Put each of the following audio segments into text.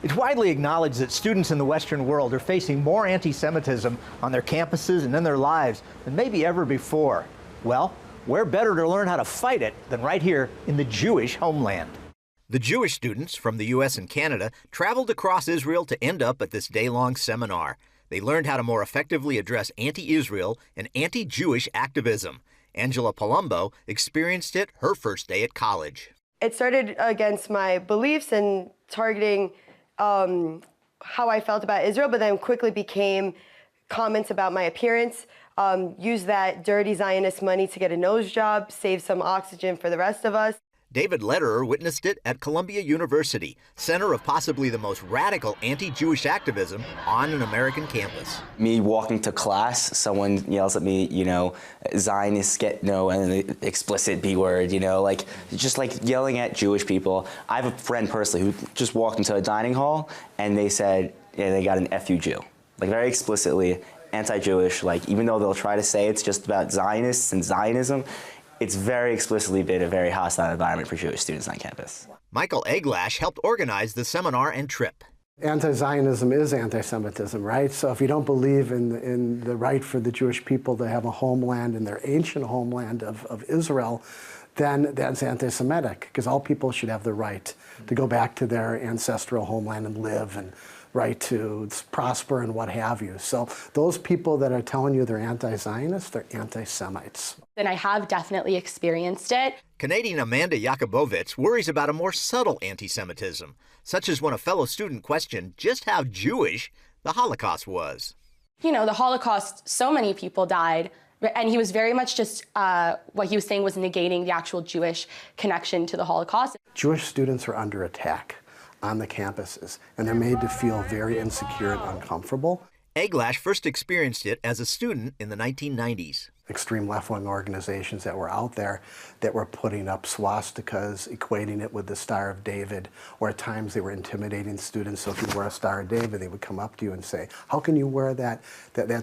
It's widely acknowledged that students in the Western world are facing more anti-Semitism on their campuses and in their lives than maybe ever before. Well, where better to learn how to fight it than right here in the Jewish homeland? The Jewish students from the U.S. and Canada traveled across Israel to end up at this day-long seminar. They learned how to more effectively address anti-Israel and anti-Jewish activism. Angela Palumbo experienced it her first day at college. It started against my beliefs and targeting how I felt about Israel, but then quickly became comments about my appearance, use that dirty Zionist money to get a nose job, save some oxygen for the rest of us. David Lederer witnessed it at Columbia University, center of possibly the most radical anti-Jewish activism on an American campus. Me walking to class, someone yells at me, you know, Zionists get no, and an explicit B word, you know, like, just like yelling at Jewish people. I have a friend personally who just walked into a dining hall and they said, yeah, they got an FU Jew. Like, very explicitly anti-Jewish, like, even though they'll try to say it's just about Zionists and Zionism, it's very explicitly been a very hostile environment for Jewish students on campus. Michael Eglash helped organize the seminar and trip. Anti-Zionism is anti-Semitism, right? So if you don't believe in the right for the Jewish people to have a homeland in their ancient homeland of Israel, then that's anti-Semitic, because all people should have the right to go back to their ancestral homeland and live, and right to prosper and what have you. So those people that are telling you they're anti-Zionists, they're anti-Semites. And I have definitely experienced it. Canadian Amanda Yakubovitz worries about a more subtle anti-Semitism, such as when a fellow student questioned just how Jewish the Holocaust was. You know, the Holocaust, so many people died, and he was very much just, what he was saying was negating the actual Jewish connection to the Holocaust. Jewish students are under attack on the campuses, and they're made to feel very insecure and uncomfortable. Eglash first experienced it as a student in the 1990s. Extreme left-wing organizations that were out there that were putting up swastikas, equating it with the Star of David, or at times they were intimidating students. So if you wear a Star of David, they would come up to you and say, how can you wear that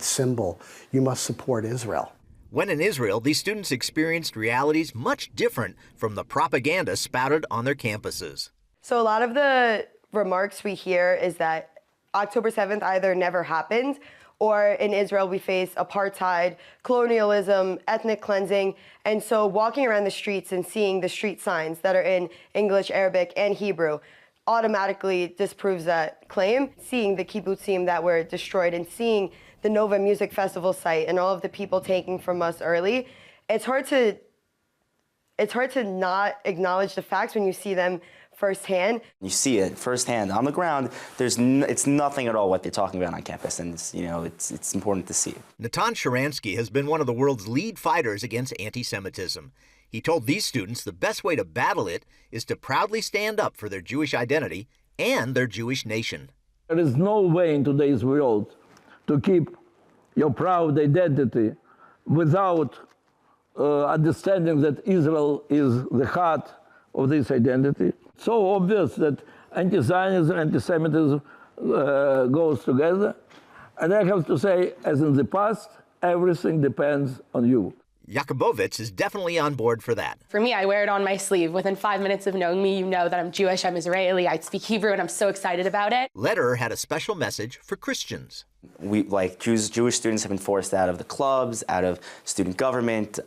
symbol? You must support Israel. When in Israel, these students experienced realities much different from the propaganda spouted on their campuses. So a lot of the remarks we hear is that October 7th either never happened, or in Israel we face apartheid, colonialism, ethnic cleansing. And so walking around the streets and seeing the street signs that are in English, Arabic, and Hebrew automatically disproves that claim. Seeing the kibbutzim that were destroyed and seeing the Nova Music Festival site and all of the people taking from us early, it's hard to not acknowledge the facts when you see them firsthand. You see it firsthand on the ground. It's nothing at all what they're talking about on campus, and it's important to see. Natan Sharansky has been one of the world's lead fighters against anti-Semitism. He told these students the best way to battle it is to proudly stand up for their Jewish identity and their Jewish nation. There is no way in today's world to keep your proud identity without understanding that Israel is the heart of this identity. So obvious that anti-Zionism and anti-Semitism goes together. And I have to say, as in the past, everything depends on you. Yakubovitz is definitely on board for that. For me, I wear it on my sleeve. Within 5 minutes of knowing me, you know that I'm Jewish, I'm Israeli, I speak Hebrew, and I'm so excited about it. Lederer had a special message for Christians. Jewish students have been forced out of the clubs, out of student government,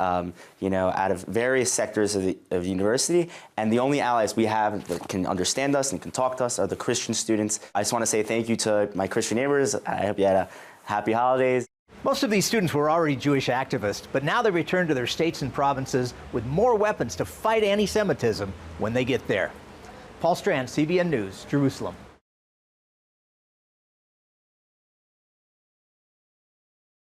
you know, out of various sectors of the university. And the only allies we have that can understand us and can talk to us are the Christian students. I just want to say thank you to my Christian neighbors. I hope you had a happy holidays. Most of these students were already Jewish activists, but now they return to their states and provinces with more weapons to fight anti-Semitism when they get there. Paul Strand, CBN News, Jerusalem.